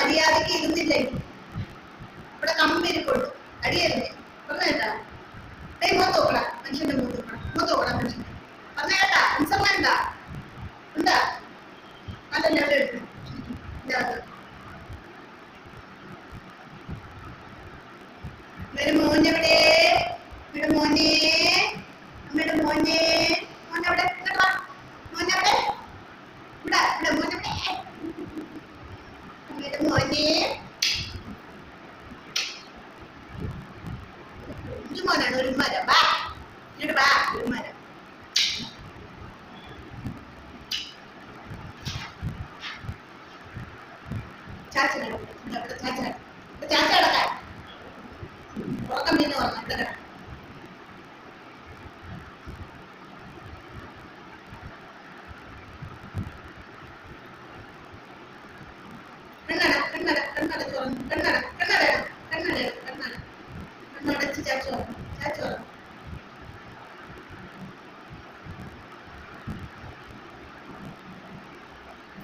മര്യാദക്ക് ഇരുന്നില്ലേ ഇവിടെ കമ്പിരിപ്പുണ്ട് അടിയല്ലേ പറഞ്ഞേട്ടാ മൂത്ത് നോക്കട മനുഷ്യന്റെ മൂത്ത് നോക്കട മനുഷ്യന്റെ പറഞ്ഞേട്ടാ മനസ്സം വേണ്ട ഉണ്ടാ അതല്ല എവിടെ എടുത്തു മോനെവിടെ ഇവിടെ മോനെ അമ്മയുടെ മോനെ മോനെവിടെ മോനെവിടെ ഇവിടെ ഇവിടെ മോനെവിടെ അമ്മയുടെ മോനെ മോനാണ് ഒരു മരം ബാ ഇവിടെ ബാ ഒരു മരം ചാച്ച കിടക്കാൻ ഉറക്കം പിന്നെ വന്നു ഇവിടെ കണ്ണടച്ച് ചാച്ചു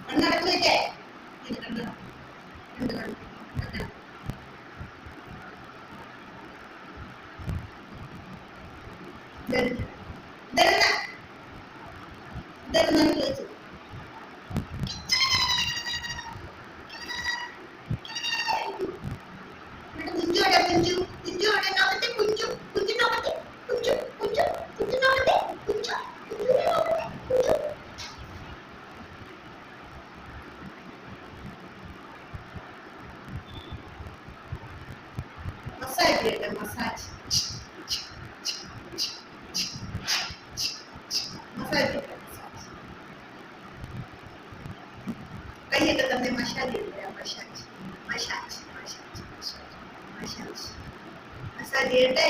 കണ്ണടച്ച് വെച്ചേ മസാജ് കൈയൊക്കെ തന്നെ മസാജ് മസാജ് ചെയ്യട്ടെ